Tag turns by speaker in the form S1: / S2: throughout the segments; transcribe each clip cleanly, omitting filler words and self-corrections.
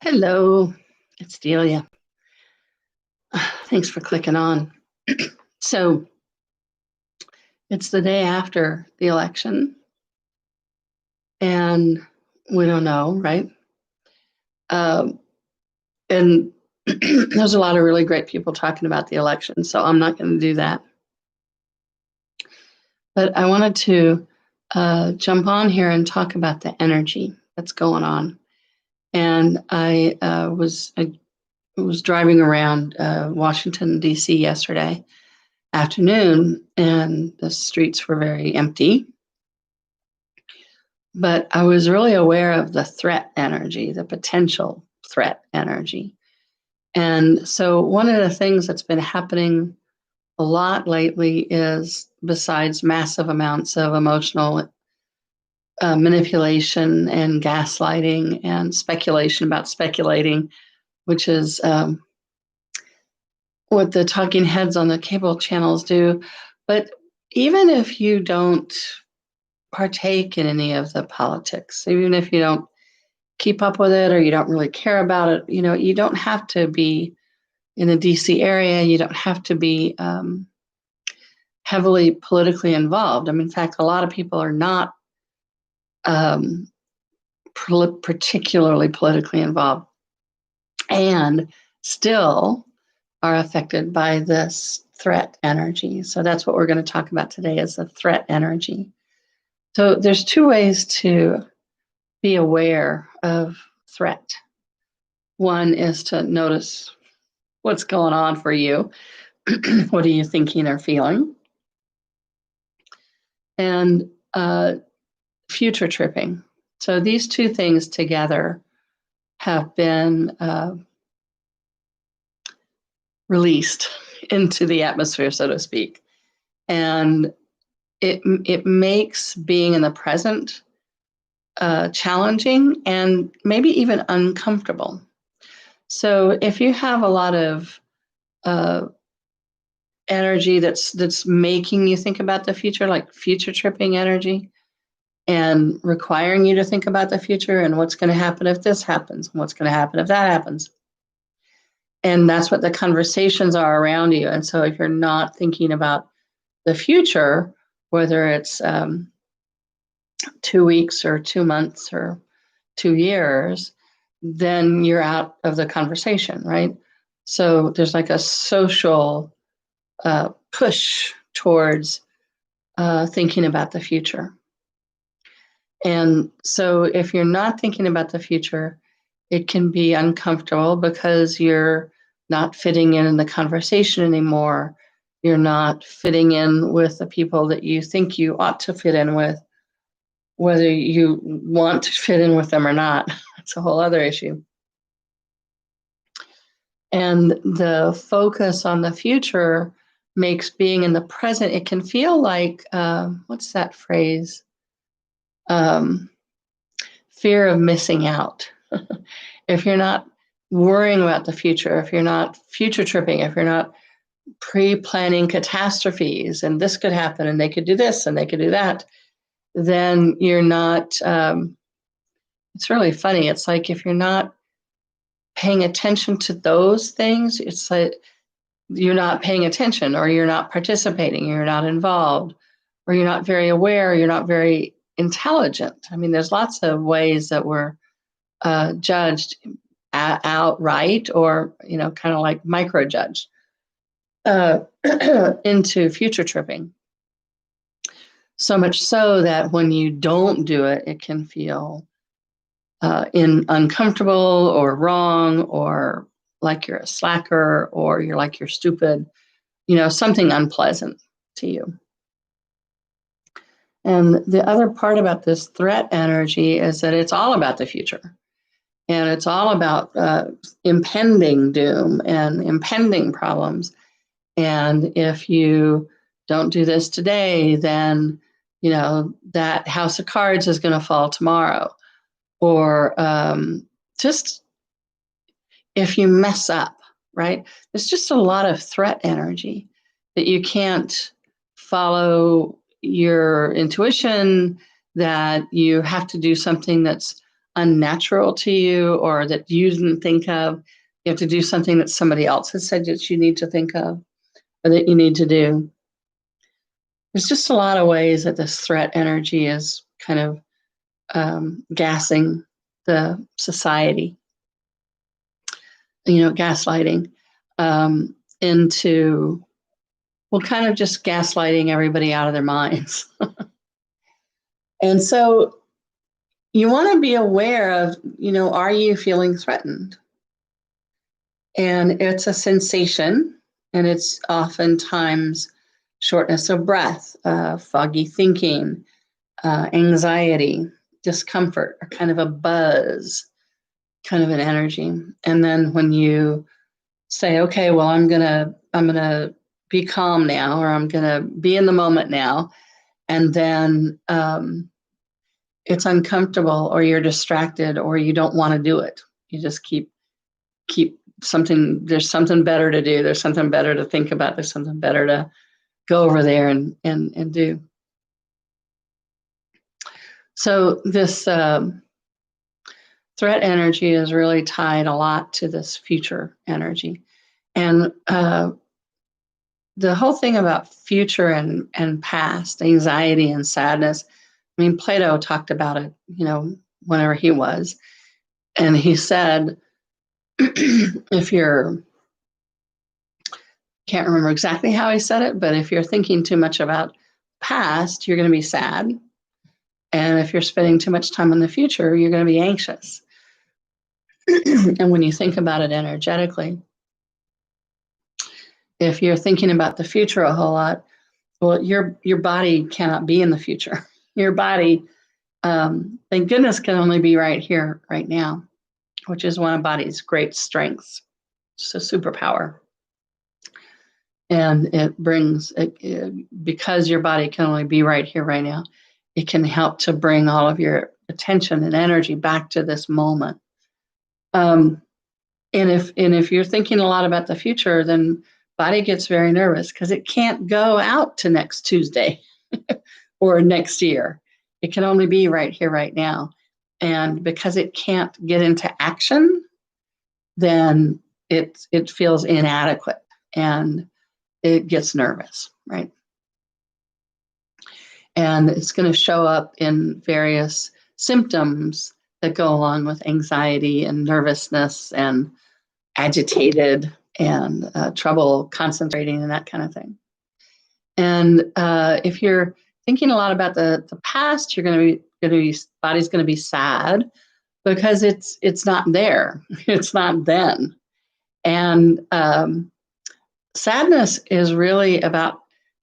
S1: Hello, it's Delia. Thanks for clicking on. So it's the day after the election, and we don't know, right? Um, and there's a lot of really great people talking about the election, so I'm not going to do that. But I wanted to jump on here and talk about the energy that's going on. And I was driving around Washington, D.C. yesterday afternoon, and the streets were very empty. But I was really aware of the threat energy, the potential threat energy. And so, one of the things that's been happening a lot lately is, besides massive amounts of emotional manipulation and gaslighting and speculation about speculating, which is what the talking heads on the cable channels do. But even if you don't partake in any of the politics, even if you don't keep up with it or you don't really care about it, you don't have to be in the DC area. You don't have to be heavily politically involved. I mean, in fact, a lot of people are not particularly politically involved and still are affected by this threat energy. So that's what we're going to talk about today, is the threat energy. So there's two ways to be aware of threat. One is to notice what's going on for you. What are you thinking or feeling? And future tripping. So these two things together have been released into the atmosphere, so to speak. And it makes being in the present challenging and maybe even uncomfortable. So if you have a lot of energy that's making you think about the future, like future tripping energy, and requiring you to think about the future and what's going to happen if this happens, and what's going to happen if that happens. And that's what the conversations are around you. And so if you're not thinking about the future, whether it's 2 weeks or 2 months or 2 years, then you're out of the conversation, right? So there's like a social push towards thinking about the future. And so if you're not thinking about the future, it can be uncomfortable because you're not fitting in the conversation anymore. You're not fitting in with the people that you think you ought to fit in with, whether you want to fit in with them or not. It's a whole other issue. And the focus on the future makes being in the present, it can feel like, what's that phrase? Fear of missing out. If you're not worrying about the future, if you're not future tripping, if you're not pre-planning catastrophes and this could happen and they could do this and they could do that, then you're not, it's really funny. It's like if you're not paying attention to those things, it's like you're not paying attention, or you're not participating, you're not involved, or you're not very aware, you're not very intelligent. I mean, there's lots of ways that we're judged outright, or, kind of like micro-judged into future tripping. So much so that when you don't do it, it can feel uncomfortable or wrong, or like you're a slacker, or you're stupid, something unpleasant to you. And the other part about this threat energy is that it's all about the future. And it's all about impending doom and impending problems. And if you don't do this today, then, that house of cards is going to fall tomorrow. Or just if you mess up, right? There's just a lot of threat energy that you can't follow your intuition, that you have to do something that's unnatural to you or that you didn't think of. You have to do something that somebody else has said that you need to think of or that you need to do. There's just a lot of ways that this threat energy is kind of gassing the society, gaslighting into, well, kind of just gaslighting everybody out of their minds. And so you want to be aware of, are you feeling threatened? And it's a sensation, and it's oftentimes shortness of breath, foggy thinking, anxiety, discomfort, or kind of a buzz, kind of an energy. And then when you say, okay, well, I'm gonna be calm now, or I'm gonna be in the moment now, and then it's uncomfortable, or you're distracted, or you don't want to do it. You just keep something. There's something better to do. There's something better to think about. There's something better to go over there and do. So this threat energy is really tied a lot to this future energy. And the whole thing about future and past, anxiety and sadness, I mean, Plato talked about it, whenever he was. And he said, if you're, can't remember exactly how he said it, but if you're thinking too much about past, you're going to be sad. And if you're spending too much time in the future, you're going to be anxious. And when you think about it energetically, if you're thinking about the future a whole lot, well, your body cannot be in the future. Your body, thank goodness, can only be right here, right now, which is one of body's great strengths. It's a superpower. And it brings, because your body can only be right here, right now, it can help to bring all of your attention and energy back to this moment. And if you're thinking a lot about the future, then body gets very nervous because it can't go out to next Tuesday or next year. It can only be right here, right now. And because it can't get into action, then it feels inadequate and it gets nervous, right? And it's going to show up in various symptoms that go along with anxiety and nervousness and agitated and trouble concentrating and that kind of thing. And if you're thinking a lot about the past, you're going to be body's going to be sad because it's not there. It's not then. And sadness is really about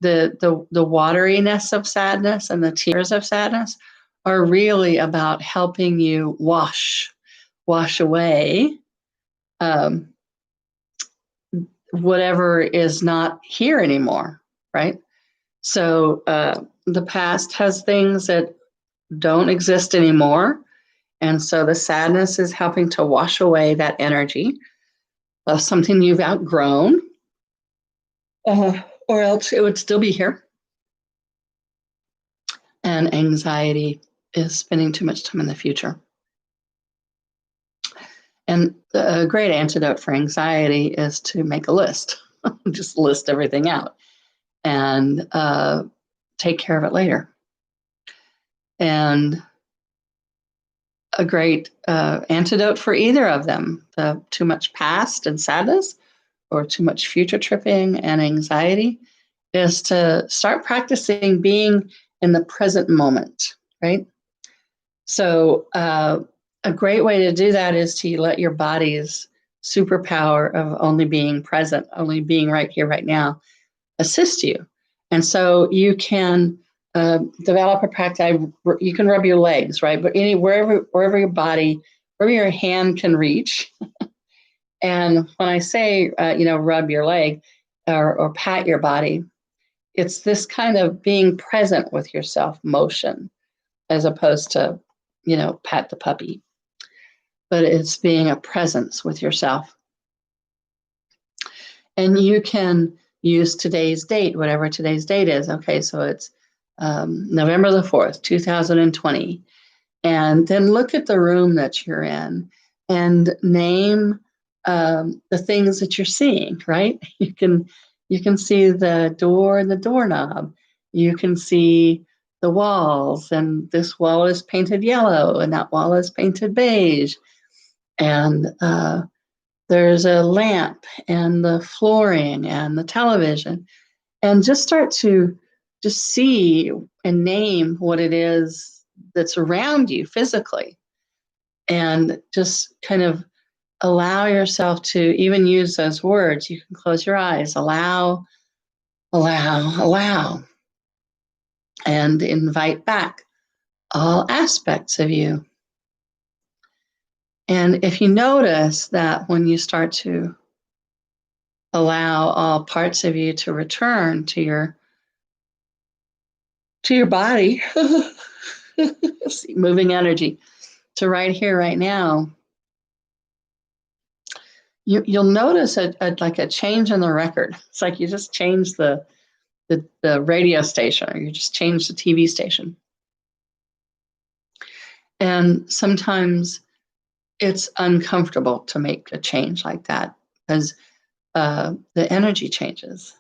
S1: the wateriness of sadness, and the tears of sadness are really about helping you wash away whatever is not here anymore, right? So the past has things that don't exist anymore. And so the sadness is helping to wash away that energy of something you've outgrown, or else it would still be here. And anxiety is spending too much time in the future. And a great antidote for anxiety is to make a list. Just list everything out and take care of it later. And a great antidote for either of them, the too much past and sadness or too much future tripping and anxiety, is to start practicing being in the present moment, right? So a great way to do that is to let your body's superpower of only being present, only being right here, right now, assist you. And so you can develop a practice. You can rub your legs, right? But wherever your body, wherever your hand can reach. And when I say, rub your leg or pat your body, it's this kind of being present with yourself motion, as opposed to, pat the puppy. But it's being a presence with yourself. And you can use today's date, whatever today's date is. Okay, so it's November the 4th, 2020. And then look at the room that you're in and name the things that you're seeing, right? You can see the door and the doorknob. You can see the walls, and this wall is painted yellow, and that wall is painted beige. And there's a lamp, and the flooring, and the television. And just start to just see and name what it is that's around you physically. And just kind of allow yourself to even use those words. You can close your eyes, allow, allow, allow, and invite back all aspects of you. And if you notice that when you start to allow all parts of you to return to your body, moving energy to right here, right now, you'll notice like a change in the record. It's like you just changed the radio station, or you just changed the TV station. And sometimes it's uncomfortable to make a change like that because the energy changes.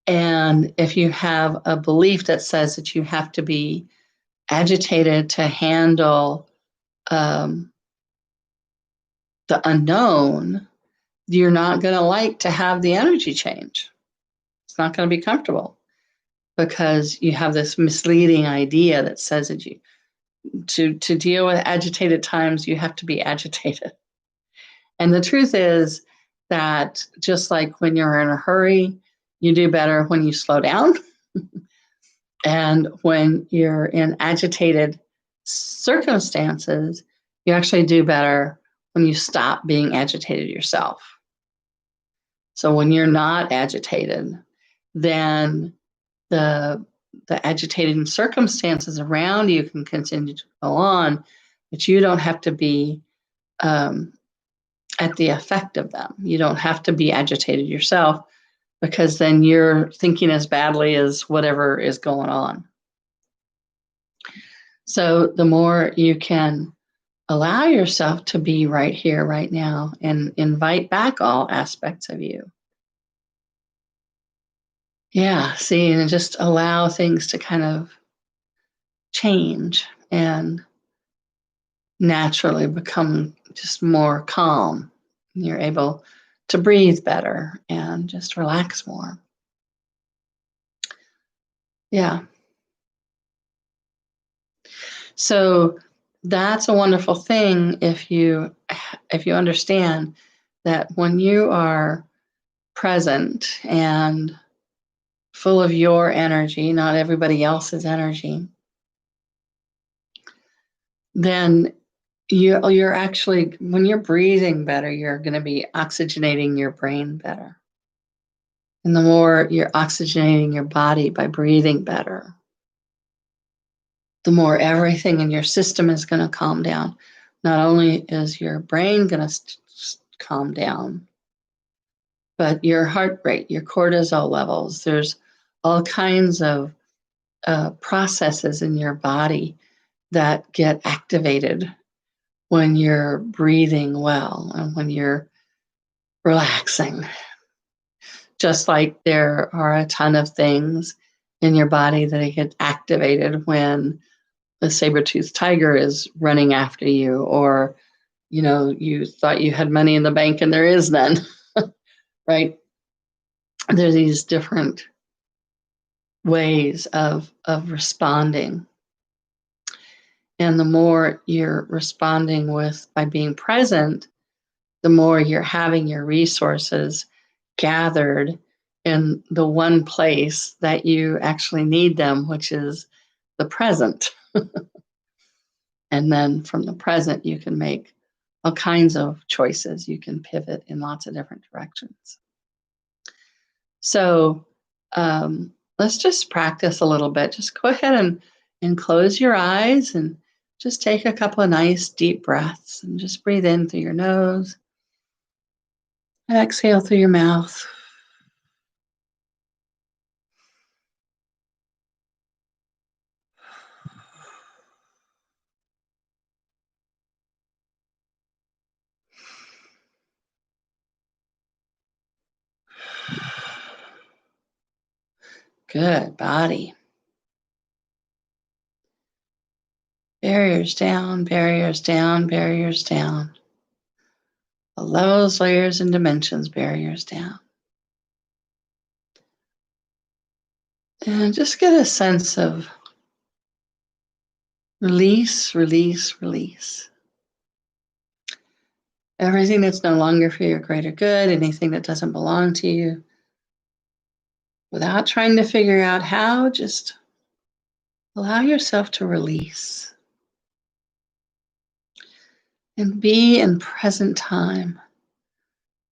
S1: And if you have a belief that says that you have to be agitated to handle the unknown, you're not going to like to have the energy change. It's not going to be comfortable because you have this misleading idea that says that you to deal with agitated times, you have to be agitated. And the truth is that just like when you're in a hurry, you do better when you slow down. And when you're in agitated circumstances, you actually do better when you stop being agitated yourself. So when you're not agitated, then the agitating circumstances around you can continue to go on, but you don't have to be at the effect of them. You don't have to be agitated yourself, because then you're thinking as badly as whatever is going on. So the more you can allow yourself to be right here, right now, and invite back all aspects of you. Yeah, see, and just allow things to kind of change and naturally become just more calm. You're able to breathe better and just relax more. Yeah. So that's a wonderful thing if you understand that when you are present and full of your energy, not everybody else's energy, then you're actually, when you're breathing better, you're going to be oxygenating your brain better. And the more you're oxygenating your body by breathing better, the more everything in your system is going to calm down. Not only is your brain going to calm down, but your heart rate, your cortisol levels, there's all kinds of processes in your body that get activated when you're breathing well and when you're relaxing. Just like there are a ton of things in your body that get activated when the saber-toothed tiger is running after you, or you thought you had money in the bank and there is none. Right? There's these different ways of responding. And the more you're responding by being present, the more you're having your resources gathered in the one place that you actually need them, which is the present. And then from the present, you can make all kinds of choices. You can pivot in lots of different directions. So let's just practice a little bit. Just go ahead and close your eyes and just take a couple of nice deep breaths and just breathe in through your nose. And exhale through your mouth. Good. Body. Barriers down, barriers down, barriers down. The levels, layers, and dimensions, barriers down. And just get a sense of release, release, release. Everything that's no longer for your greater good, anything that doesn't belong to you, without trying to figure out how, just allow yourself to release and be in present time.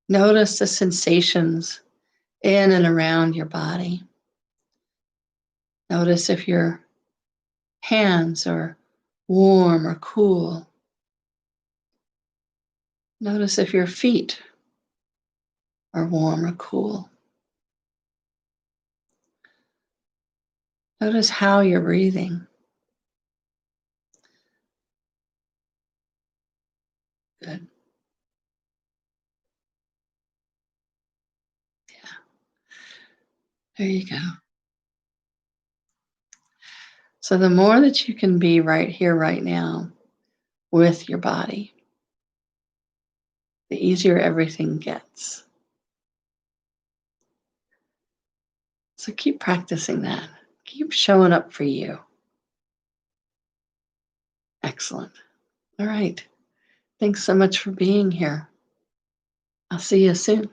S1: Notice the sensations in and around your body. Notice if your hands are warm or cool. Notice if your feet are warm or cool. Notice how you're breathing. Good. Yeah. There you go. So the more that you can be right here, right now with your body, the easier everything gets. So keep practicing that. Keep showing up for you. Excellent. All right. Thanks so much for being here. I'll see you soon.